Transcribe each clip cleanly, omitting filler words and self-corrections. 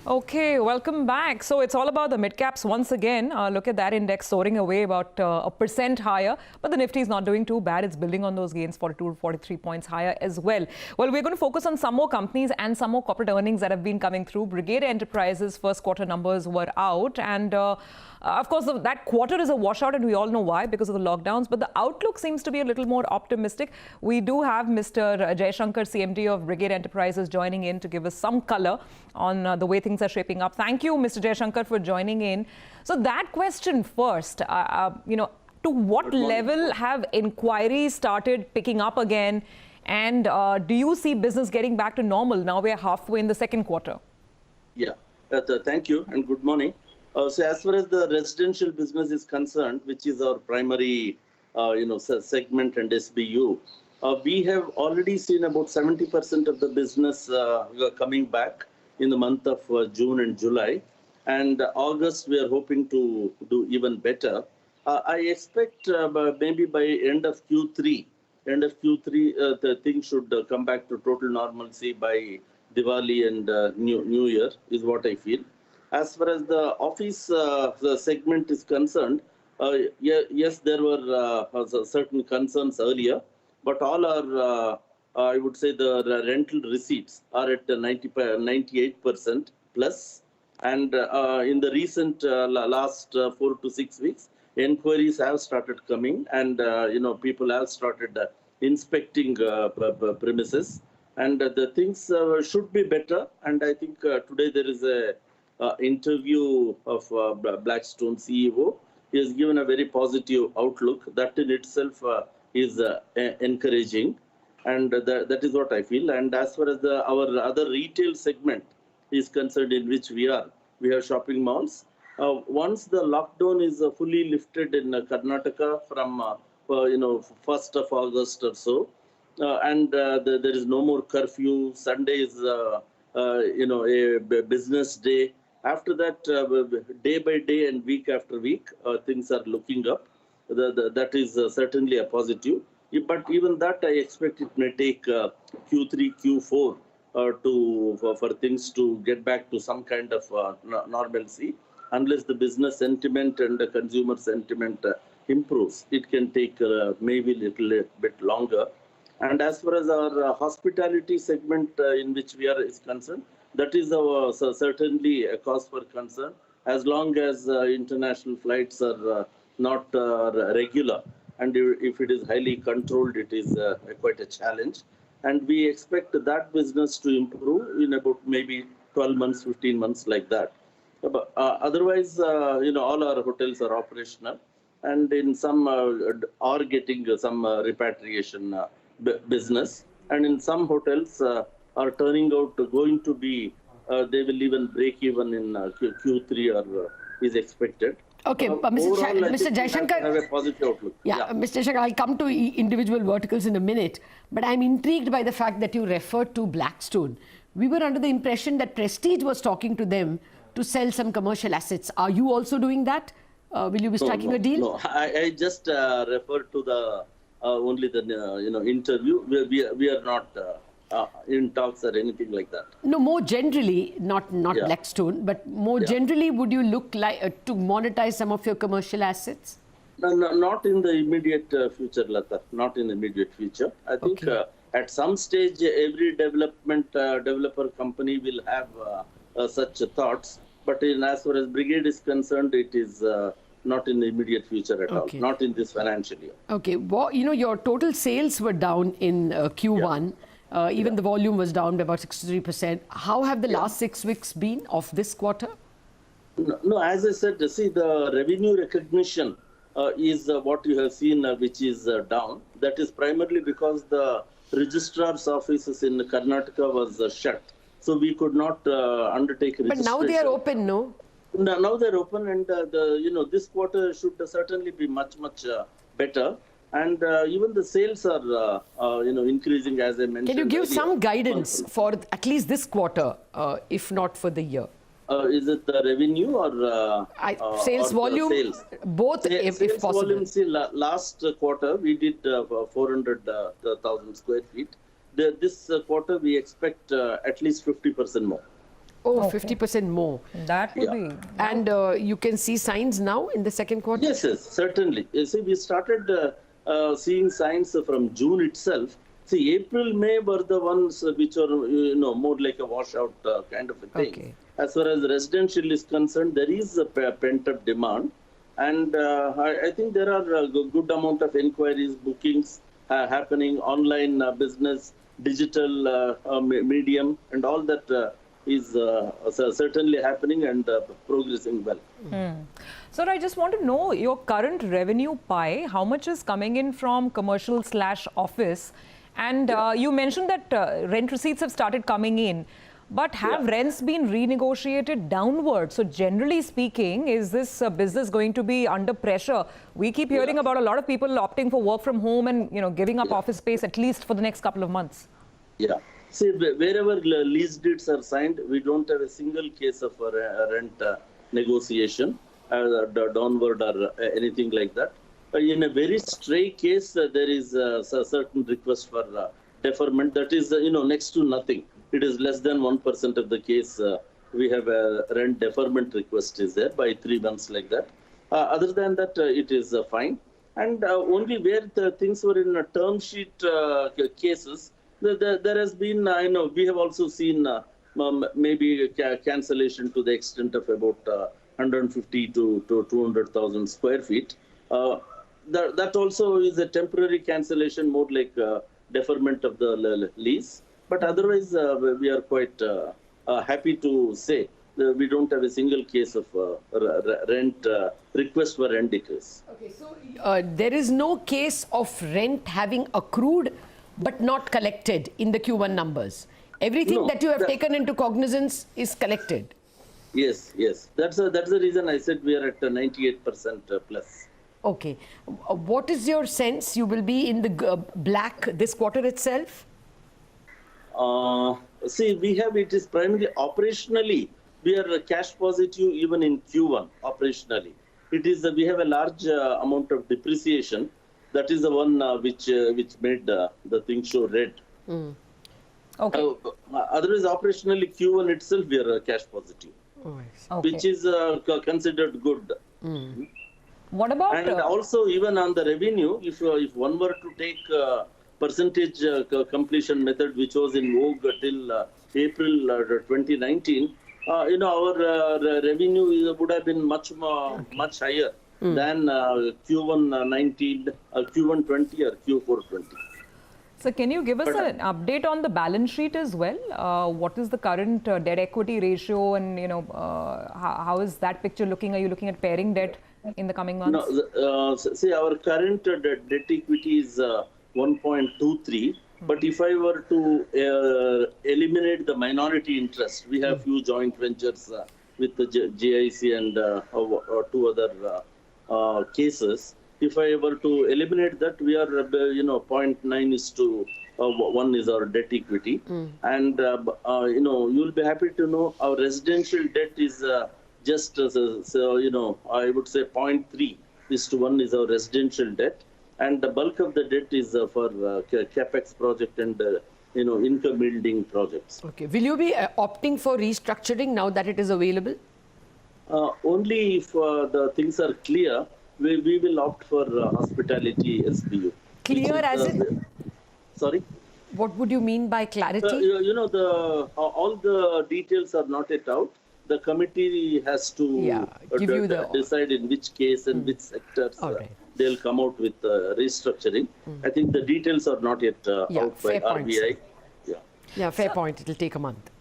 Okay, welcome back. So it's all about the mid caps once again. Look at that index soaring away about a percent higher, but the Nifty is not doing too bad. It's building on those gains, 42 to 43 points higher as well. Well, we're going to focus on some more companies and some more corporate earnings that have been coming through. Brigade Enterprises first quarter numbers were out, and of course, that quarter is a washout, and we all know why, because of the lockdowns. But the outlook seems to be a little more optimistic. We do have Mr. Jaishankar, CMD of Brigade Enterprises, joining in to give us some color on the way things are shaping up. Thank you, Mr. Jaishankar, for joining in. So that question first, to what level have inquiries started picking up again? And do you see business getting back to normal? Now we're halfway in the second quarter. Yeah, thank you and good morning. So as far as the residential business is concerned, which is our primary, segment and SBU, we have already seen about 70% of the business coming back in the month of June and July. And August, we are hoping to do even better. I expect maybe by end of Q3, the things should come back to total normalcy by Diwali and New Year is what I feel. As far as the office the segment is concerned, yes, there were certain concerns earlier, but all our, I would say the rental receipts are at 98% plus. And in the recent last 4 to 6 weeks, inquiries have started coming, and people have started inspecting premises, and the things should be better. And I think today there is a interview of Blackstone CEO. He has given a very positive outlook. That in itself is encouraging, and that is what I feel. And as far as our other retail segment is concerned, in which we have shopping malls. Once the lockdown is fully lifted in Karnataka from 1st of August or so, and there is no more curfew. Sunday is a business day. After that, day by day and week after week, things are looking up. That is certainly a positive. But even that, I expect it may take Q3, Q4 for things to get back to some kind of normalcy. Unless the business sentiment and the consumer sentiment improves, it can take maybe a little bit longer. And as far as our hospitality segment in which we are is concerned, that is certainly a cause for concern. As long as international flights are not regular, and if it is highly controlled, it is quite a challenge. And we expect that business to improve in about maybe 12 months, 15 months, like that. But otherwise, all our hotels are operational, and in some are getting some repatriation business, and in some hotels are turning out going to be they will even break even in Q3 or is expected. Okay, Mr. Jaishankar, have a positive outlook. Yeah, Mr. Jaishankar, I'll come to individual verticals in a minute, but I'm intrigued by the fact that you referred to Blackstone. We were under the impression that Prestige was talking to them to sell some commercial assets. Are you also doing that? Will you be striking a deal? No, I just referred to the only the interview. We are not in talks or anything like that. No, more generally, not Blackstone, but more generally, would you look like to monetize some of your commercial assets? No, not in the immediate future, Lata. Not in the immediate future. I think at some stage, every developer company will have such thoughts. But as far as Brigade is concerned, it is not in the immediate future at all. Not in this financial year. Okay. Well, your total sales were down in Q1. Even the volume was down by about 63%. How have the last 6 weeks been of this quarter? No, as I said, see, the revenue recognition is what you have seen, which is down. That is primarily because the registrar's offices in Karnataka was shut. So we could not undertake registration. But now they are open, no? Now they're open, and this quarter should certainly be much better. And even the sales are, increasing, as I mentioned. Can you give some guidance for at least this quarter, if not for the year? Is it the revenue or sales volume? Sales? Both, if possible. Volume, see, last quarter we did 400,000 square feet. This quarter we expect at least 50% more. Oh, Okay. 50% more. That would Yeah. be. And you can see signs now in the second quarter? Yes, yes, certainly. You see, we started seeing signs from June itself. See, April, May were the ones which are, more like a washout kind of a thing. Okay. As far as residential is concerned, there is a pent-up demand. And I think there are a good amount of inquiries, bookings happening, online business, digital medium, and all that is certainly happening and progressing well. Sir, I just want to know your current revenue pie. How much is coming in from commercial / office? And you mentioned that rent receipts have started coming in. But have rents been renegotiated downward? So generally speaking, is this business going to be under pressure? We keep hearing about a lot of people opting for work from home and giving up office space at least for the next couple of months. Yeah. See, wherever lease deeds are signed, we don't have a single case of rent negotiation, downward or anything like that. In a very stray case, there is a certain request for deferment. That is, next to nothing. It is less than 1% of the case. We have a rent deferment request is there by 3 months like that. Other than that, it is fine. And only where the things were in term sheet cases, there has been, we have also seen maybe cancellation to the extent of about 150 to 200,000 square feet. That also is a temporary cancellation, more like deferment of the lease. But otherwise, we are quite happy to say that we don't have a single case of rent request for rent decrease. Okay, so there is no case of rent having accrued but not collected in the Q1 numbers. Everything No, that you have that- taken into cognizance is collected. Yes, yes. That's the reason I said we are at 98% plus. Okay. What is your sense? You will be in the black this quarter itself? See, it is primarily operationally, we are cash positive even in Q1 operationally. It is, we have a large amount of depreciation. That is the one which made the thing show red. Okay. Otherwise, operationally, Q1 itself, we are cash positive, Okay. which is considered good. What about... And also, even on the revenue, if one were to take percentage completion method, which was in vogue till April 2019, our revenue would have been much higher than Q1 19, Q1 20 or Q4 20. So can you give us an update on the balance sheet as well? What is the current debt equity ratio, and how is that picture looking? Are you looking at paring debt in the coming months? No, see, our current debt equity is 1.23. But if I were to eliminate the minority interest, we have few joint ventures with the GIC and two other cases. If I were to eliminate that, we are 0.9 is to 1 is our debt equity, and you'll be happy to know our residential debt is just I would say 0.3 is to 1 is our residential debt. And the bulk of the debt is for capex project and income yielding projects. Okay. Will you be opting for restructuring now that it is available? Only if the things are clear, we will opt for hospitality SBU. Clear as in? Sorry? What would you mean by clarity? All the details are not yet out. The committee has to give you the decide in which case and which sectors they'll come out with restructuring. I think the details are not yet out by RBI. Yeah, fair point. It'll take a month.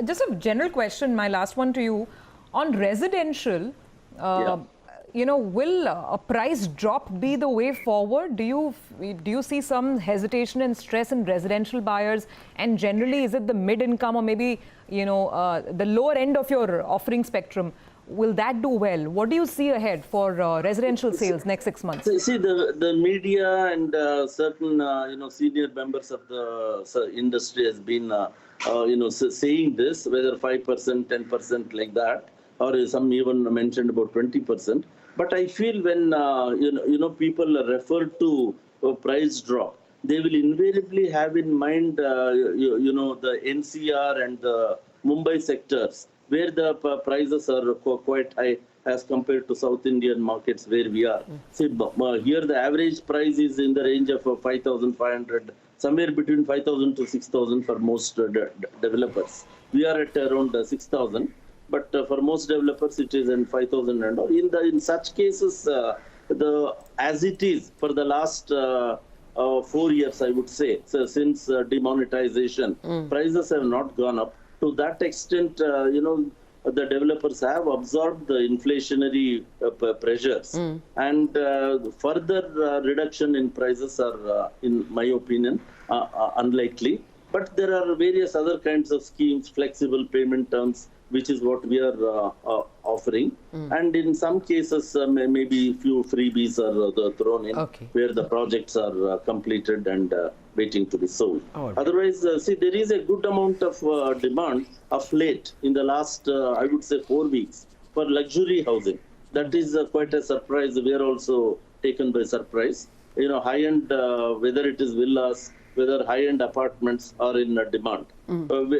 Just a general question, my last one to you. On residential, will a price drop be the way forward? Do you see some hesitation and stress in residential buyers? And generally, is it the mid-income or maybe the lower end of your offering spectrum? Will that do well? What do you see ahead for residential sales next 6 months? See, the media and certain senior members of the industry has been saying this, whether 5%, 10% like that, or some even mentioned about 20%. But I feel when people refer to a price drop, they will invariably have in mind the NCR and the Mumbai sectors, where the prices are quite high as compared to South Indian markets where we are. See, here the average price is in the range of 5,500, somewhere between 5,000 to 6,000 for most developers. We are at around 6,000, but for most developers it is in 5,000 and all. In such cases, as it is for the last 4 years, I would say, so since demonetization, prices have not gone up. To that extent, the developers have absorbed the inflationary pressures, and further reduction in prices are, in my opinion, unlikely. But there are various other kinds of schemes, flexible payment terms, which is what we are offering. And in some cases, maybe few freebies are thrown in, where the projects are completed and waiting to be sold. Otherwise, see, there is a good amount of demand of late in the last, I would say, 4 weeks for luxury housing. That is quite a surprise. We are also taken by surprise. High-end, whether it is villas, whether high-end apartments are in demand,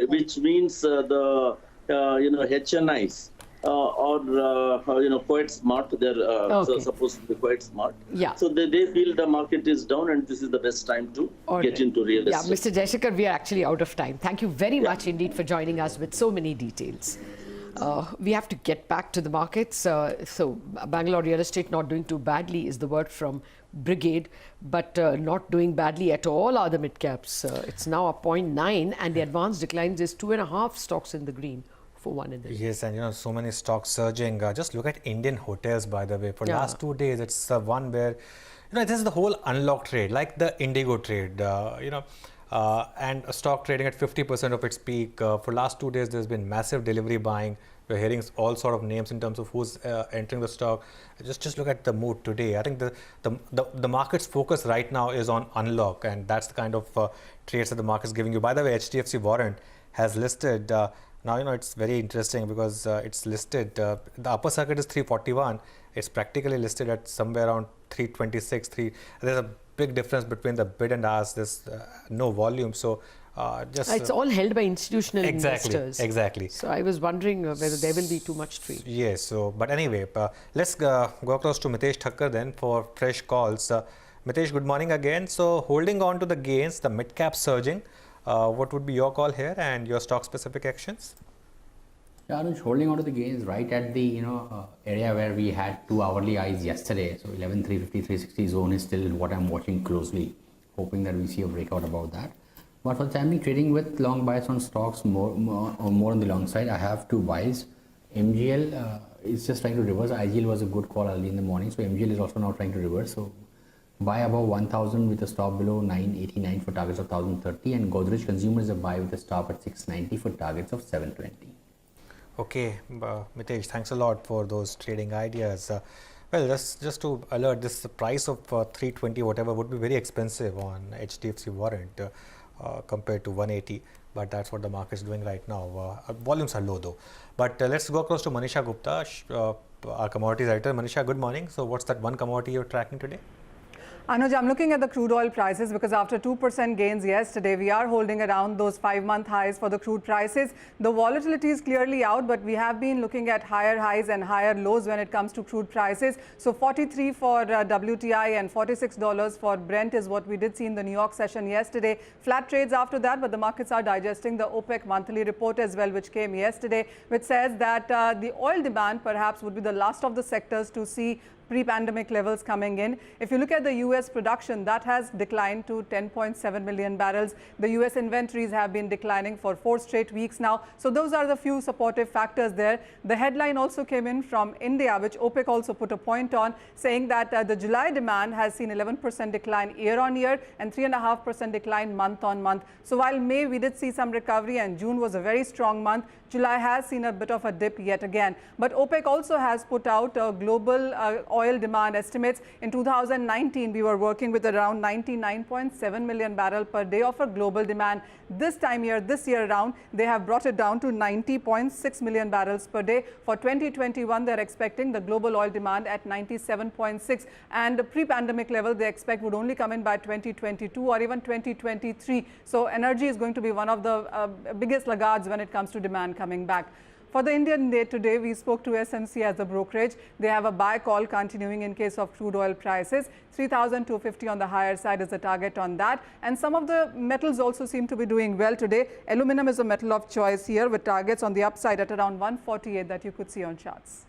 which means the HNIs are quite smart. They're supposed to be quite smart. Yeah. So they feel the market is down, and this is the best time to get into real estate. Yeah, Mr. Jaishankar, we are actually out of time. Thank you very much indeed for joining us with so many details. We have to get back to the markets. So Bangalore real estate not doing too badly is the word from Brigade, but not doing badly at all are the mid caps. It's now a 0.9, and the advanced declines is 2.5 stocks in the green for one in this. Yes, and so many stocks surging. Just look at Indian hotels, by the way. For last 2 days, it's one where this is the whole unlock trade, like the Indigo trade. And a stock trading at 50% of its peak. For last 2 days, there's been massive delivery buying. We're hearing all sort of names in terms of who's entering the stock. Just look at the mood today. I think the market's focus right now is on unlock, and that's the kind of trades that the market's giving you. By the way, HDFC Warrant has listed. Now, it's very interesting because it's listed. The upper circuit is 341. It's practically listed at somewhere around 326. There's a big difference between the bid and ask. There's no volume. So it's all held by institutional investors. Exactly. So I was wondering whether there will be too much trade. Yes. So, but anyway, let's go across to Mitesh Thakkar then for fresh calls. Mitesh, good morning again. So, holding on to the gains, the mid cap surging. What would be your call here and your stock specific actions? Yeah, Anuj, holding on to the gains right at the area where we had 2 hourly highs yesterday. So 11,350, 360 zone is still what I'm watching closely, hoping that we see a breakout above that. But for the time being, trading with long bias on stocks more on the long side. I have 2 buys. MGL is just trying to reverse. IGL was a good call early in the morning, so MGL is also now trying to reverse. So buy above 1,000 with a stop below 989 for targets of 1,030, and Godrej Consumer is a buy with a stop at 690 for targets of 720. Okay, Mitesh, thanks a lot for those trading ideas. Well, just to alert, this price of 320 whatever would be very expensive on HDFC Warrant compared to 180, but that's what the market is doing right now. Volumes are low though. But let's go across to Manisha Gupta, our commodities editor. Manisha, good morning. So what's that one commodity you're tracking today? Anuj, I'm looking at the crude oil prices because after 2% gains yesterday, we are holding around those 5-month highs for the crude prices. The volatility is clearly out, but we have been looking at higher highs and higher lows when it comes to crude prices. So 43 for WTI and $46 for Brent is what we did see in the New York session yesterday. Flat trades after that, but the markets are digesting the OPEC monthly report as well, which came yesterday, which says that the oil demand perhaps would be the last of the sectors to see pre-pandemic levels coming in. If you look at the US production, that has declined to 10.7 million barrels. The US inventories have been declining for 4 straight weeks now. So those are the few supportive factors there. The headline also came in from India, which OPEC also put a point on, saying that the July demand has seen 11% decline year on year and 3.5% decline month on month. So while May we did see some recovery and June was a very strong month, July has seen a bit of a dip yet again. But OPEC also has put out a global oil demand estimates. In 2019, we were working with around 99.7 million barrel per day of a global demand. This year around, they have brought it down to 90.6 million barrels per day. For 2021, they're expecting the global oil demand at 97.6, and the pre-pandemic level they expect would only come in by 2022 or even 2023. So energy is going to be one of the biggest laggards when it comes to demand coming back. For the Indian day today, we spoke to SMC as the brokerage. They have a buy call continuing in case of crude oil prices. 3,250 on the higher side is the target on that. And some of the metals also seem to be doing well today. Aluminum is a metal of choice here with targets on the upside at around 148 that you could see on charts.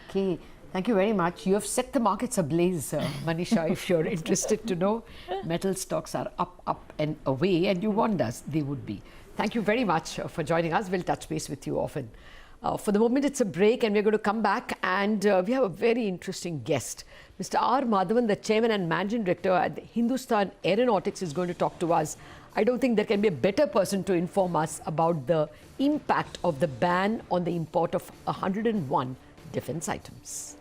Okay. Thank you very much. You have set the markets ablaze, Manisha, if you're interested to know. Metal stocks are up and away, and you warned us they would be. Thank you very much for joining us. We'll touch base with you often. For the moment, it's a break, and we're going to come back, and we have a very interesting guest. Mr. R. Madhavan, the chairman and managing director at Hindustan Aeronautics, is going to talk to us. I don't think there can be a better person to inform us about the impact of the ban on the import of 101 defense items.